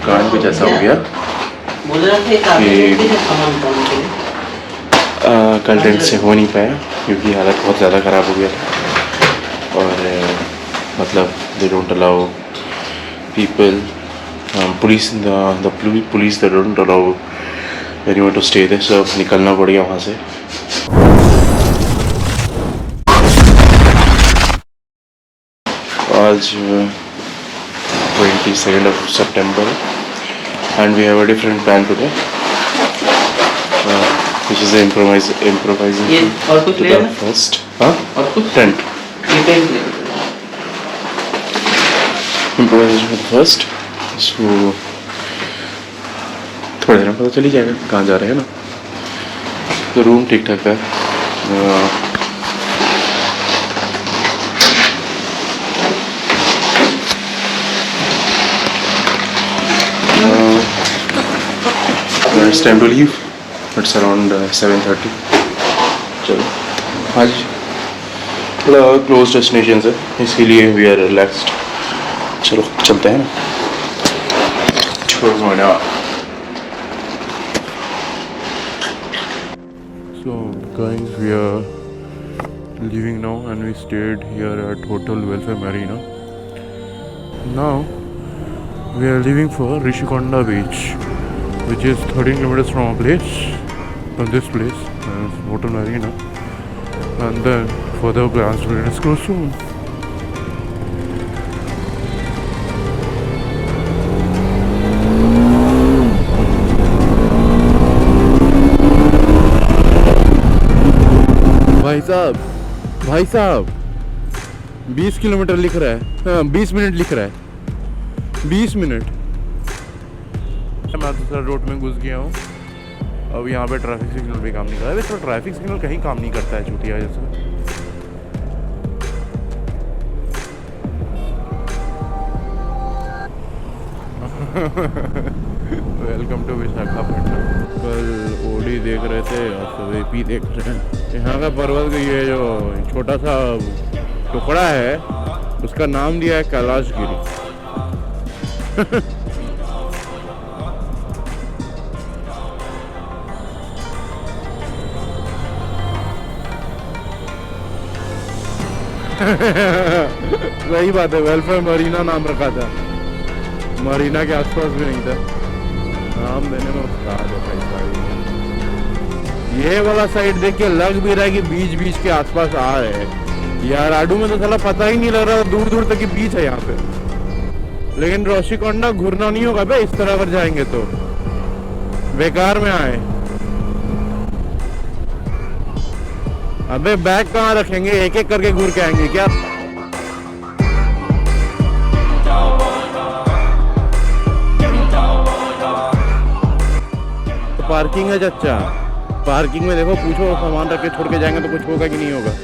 कांड कुछ ऐसा हो गया कि कल टेंट से हो नहीं पाया क्योंकि हालत बहुत ज़्यादा ख़राब हो गया था। और मतलब they don't allow people, police police they don't allow anyone to stay there, so निकलना पड़ गया वहाँ से। आज 22nd of September and we have a different plan today, which is improvising to the first tent. Improvisation for the first. So थोड़ी देर में पता चल ही जाएगा कहाँ जा रहे हैं ना। तो रूम ठीक ठाक है। It's time to leave. It's around 7:30. चलो आज थोड़ा क्लोज डेस्टिनेशन है इसलिए वी आर रिलैक्स्ड। चलो चलते हैं ना। So guys, we are leaving now and we stayed here at Hotel Welfare Marina. Now we are leaving for Rushikonda beach, which is 13 kilometers from our place, from this place, Hotel Marina, and then further plans will disclose soon. भाई साहब 20 kilometre लिख रहा है, हाँ 20 minute लिख रहा है, 20 minute. मैं दूसरा रोड में घुस गया हूँ। अब यहाँ पे ट्रैफिक सिग्नल भी काम नहीं कर रहा है। वैसे तो ट्रैफिक सिग्नल कहीं काम नहीं करता है चूतिया जैसा। Welcome to Visakhapatnam. कल ओडी देख रहे थे और सब एपी देख रहे हैं। यहाँ का पर्वत का ये जो छोटा सा टुकड़ा है उसका नाम दिया है कैलाशगिरी। सही बात है, वेलफेयर मरीना नाम रखा था, मरीना के आसपास भी नहीं था। नाम देने में उस्ताद है भाई। ये वाला साइड देख के लग भी रहा है कि बीच के आसपास आ रहे हैं। यार आडू में तो साला पता ही नहीं लग रहा, दूर दूर तक की बीच है यहाँ पे। लेकिन रोशीकोंडा घूरना नहीं होगा बे, इस तरह अगर जाएंगे तो बेकार में आए। अबे बैग कहाँ रखेंगे, एक एक करके घूर के आएंगे क्या? तो पार्किंग है चच्चा, पार्किंग में देखो, पूछो सामान रख के छोड़ के जाएंगे तो कुछ होगा कि नहीं होगा।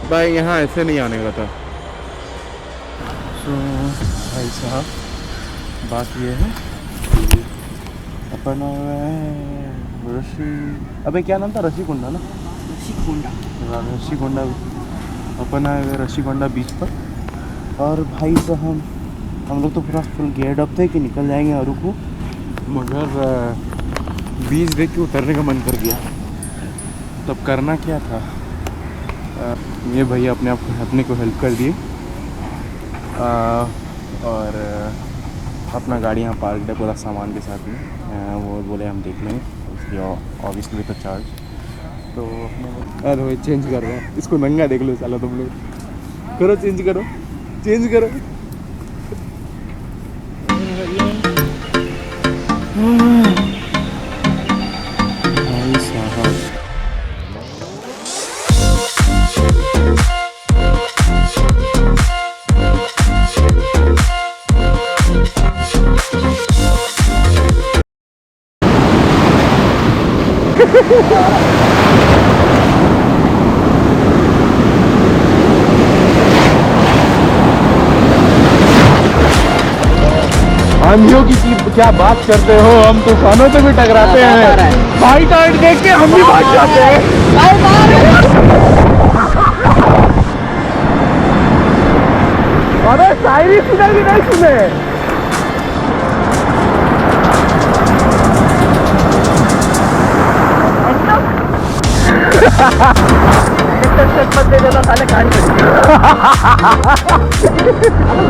भाई यहाँ ऐसे नहीं आने का था। तो भाई साहब बात ये है कि अपन अबे क्या नाम था, रशीकोंडा ना, रशीकोंडा अपन आए हुए रशीकोंडा बीच पर। और भाई साहब हम लोग तो पूरा फुल गेट अप थे कि निकल जाएंगे अरुकू, मगर बीच देख के उतरने का मन कर गया। तब करना क्या था, ये भैया अपने को हेल्प कर दिए और अपना गाड़ी यहाँ पार्क है पूरा सामान के साथ में। वो बोले हम देख लेंगे, इसलिए ऑब्वियसली तो चार्ज। तो अरे भाई चेंज कर रहे हैं इसको, नंगा देख लो साला तुम लोग। करो चेंज करो, चेंज करो। भाई साहब आंधियों की क्या बात करते हो, हम तूफानों से भी टकराते हैं। हाइट हाइट देख के हम भी भाग जाते हैं। अरे शायरी सुने कि नहीं सुने?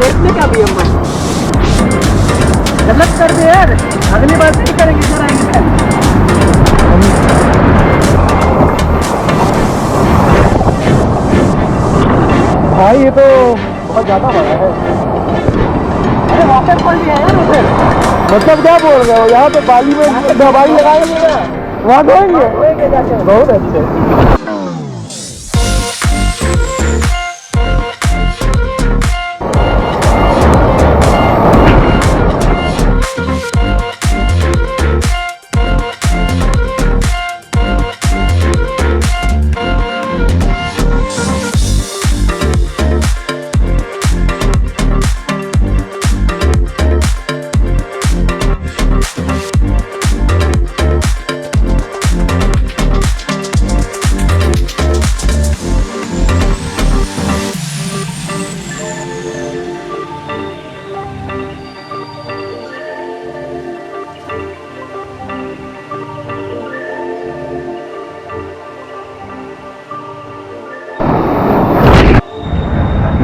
रोकने का भी हम गलत कर दे यार, अगली बार नहीं करेंगे इधर आएंगे। भाई ये तो बहुत ज्यादा बड़ा है। अरे वाटर फॉल भी है यार उधर। मतलब क्या बोल रहे हो, यहाँ पे बाली में दवाई लगाएंगे ना, वहाँ धोएंगे जाके। बहुत अच्छे।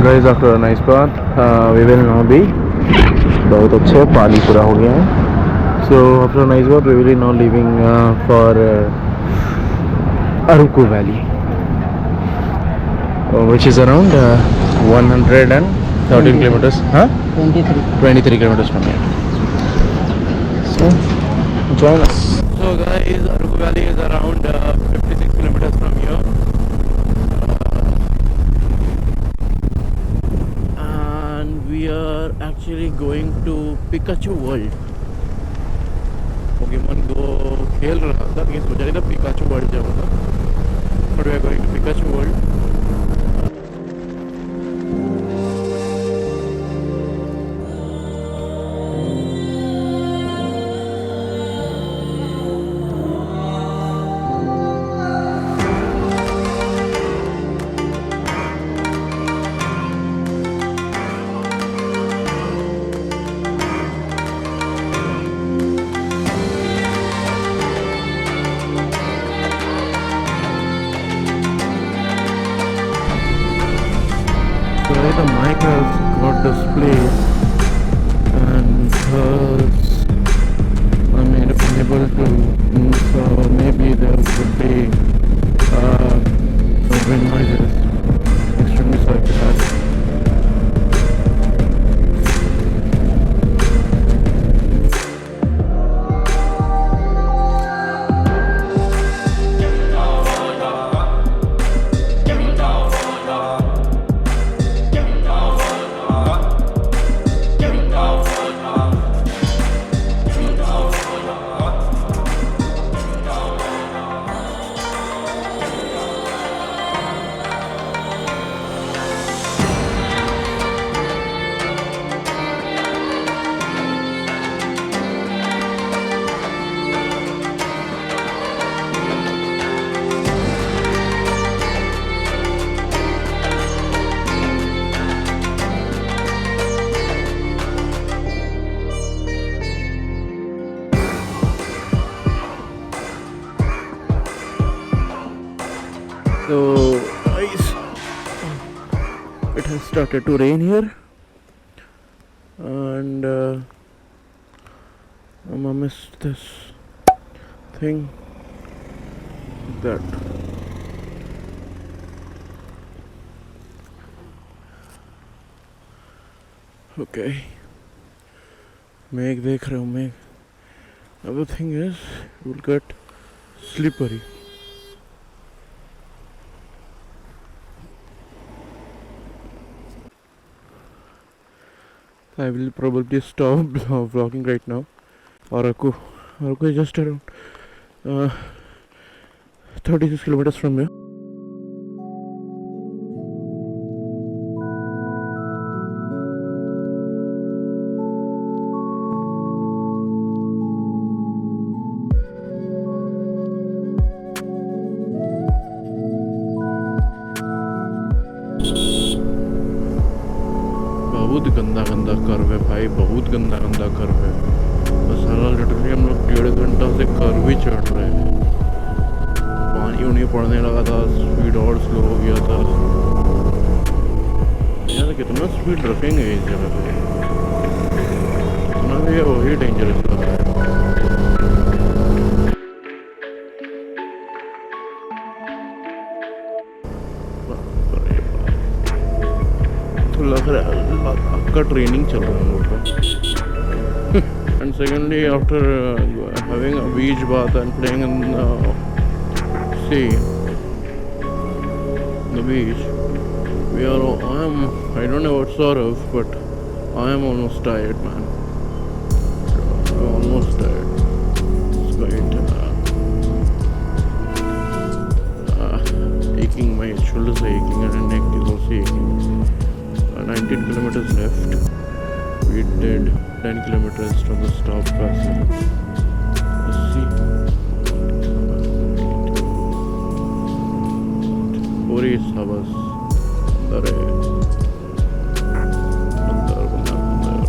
Guys, after a nice bath, we will now be बहुत अच्छे पानी पूरा हो गया है. So after a nice bath, we will be now leaving for Araku Valley, which is around 113 kilometers. 23 kilometers from here. So join us. So guys, Araku Valley is around 56 kilometers from here. We are actually going to Pikachu World. Pokemon Go खेल रहा था, लेकिन सोचा था Pikachu World जाऊँगा. But we are going to Pikachu World. The mic has got displaced and thus I'm unable to move, so maybe there would be some wind noises. Extremely sorry for that. So guys, it has started to rain here and I'm gonna miss this thing that okay मेघ देख रहे हो मेघ. Now the thing is it will get slippery. I will probably stop vlogging right now. Araku is just around 36 kilometers from here. बहुत गंदा गंदा curve है भाई, बहुत गंदा गंदा कर्व है। बस साला लिटरली हम लोग 1.5 घंटा से कर्व ही चढ़ रहे हैं। पानी उन्हीं पड़ने लगा था, स्पीड और स्लो हो गया था। यार कितना स्पीड रखेंगे इस जगह पे, इतना भी वही डेंजरस लग रहा है। तो लग रहा है आपका ट्रेनिंग चल रहा है हम लोग का। And secondly after having a beach bath and playing in sea, the beach, I don't know what sort of, but I am almost tired, man. I'm almost tired. It's quite aching, my shoulders are aching and my neck is also aching. 19 kilometers left. We did 10 kilometers from the stop castle. Let's see. पूरी हवस अंदर है, अंदर अंदर अंदर।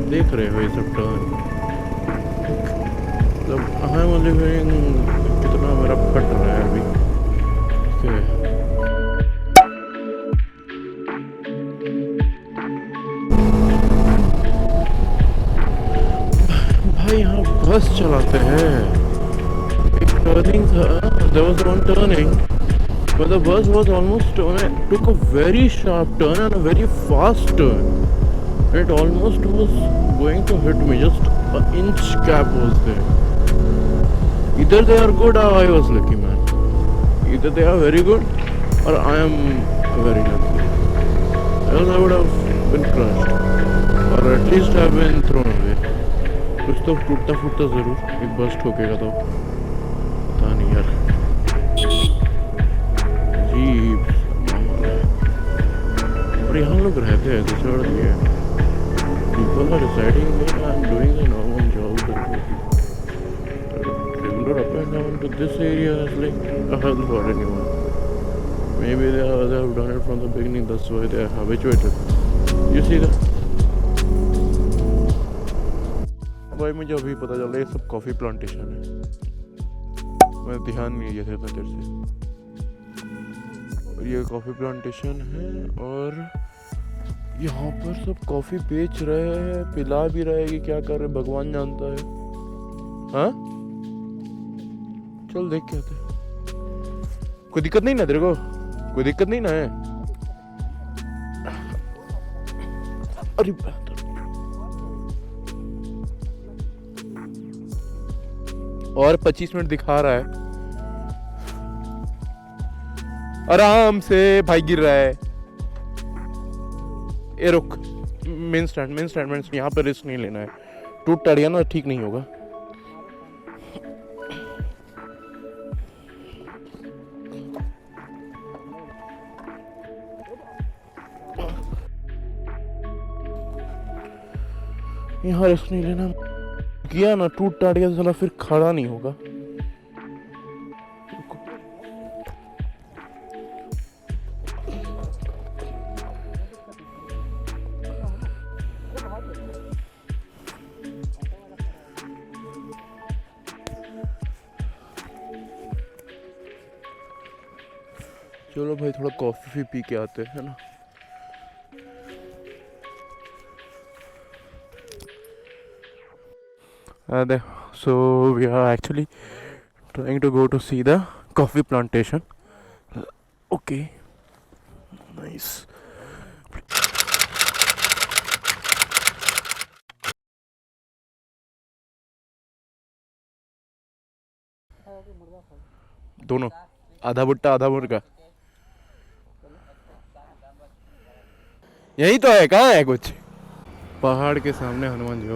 देख रहे हो ये सब टर्न, मतलब आई एम ओनली फीलिंग कितना मेरा फट रहा है अभी। भाई यहाँ बस चलाते हैं। एक टर्निंग था, there was one turning but the bus was almost took a very sharp turn and a very fast turn. It almost was going to hit me, just an inch gap was there. Either they are good or I was lucky, man. Either they are very good or I am very lucky. Else I would have been crushed or at least have been thrown away. कुछ तो टूटता फूटता जरूर एक बस ठोकेगा तो पता नहीं यार। अजीब माहौल है और यहाँ लोग रहते हैं दूसरा ये people are residing there and doing the normal job that regular up and down to this area is like a hell for anyone. Maybe they have done it from the beginning, that's why they are habituated. You see that? भाई मुझे अभी पता चल रहा है ये सब coffee plantation है, मैं ध्यान नहीं दिया था इतना देर से। और ये कॉफ़ी प्लांटेशन है और यहाँ पर सब कॉफी बेच रहे हैं, पिला भी रहे हैं कि क्या कर रहे भगवान जानता है। हाँ चल देख के आते। कोई दिक्कत नहीं ना तेरे को, कोई दिक्कत नहीं ना है? अरे और 25 मिनट दिखा रहा है, आराम से भाई गिर रहा है। ए रुक, मेन स्टैंड यहाँ पर रिस्क नहीं लेना है, टूट टट गया ना ठीक नहीं होगा। यहाँ रिस्क नहीं लेना, किया ना टूट टाट गया तो साला फिर खड़ा नहीं होगा। चलो भाई थोड़ा कॉफी पी के आते हैं ना। So we are actually trying to go to see the coffee plantation. Okay, nice. दोनों, आधा भुट्टा आधा मुर्गा। यही तो है, कहाँ है कुछ? पहाड़ के सामने हनुमान जी।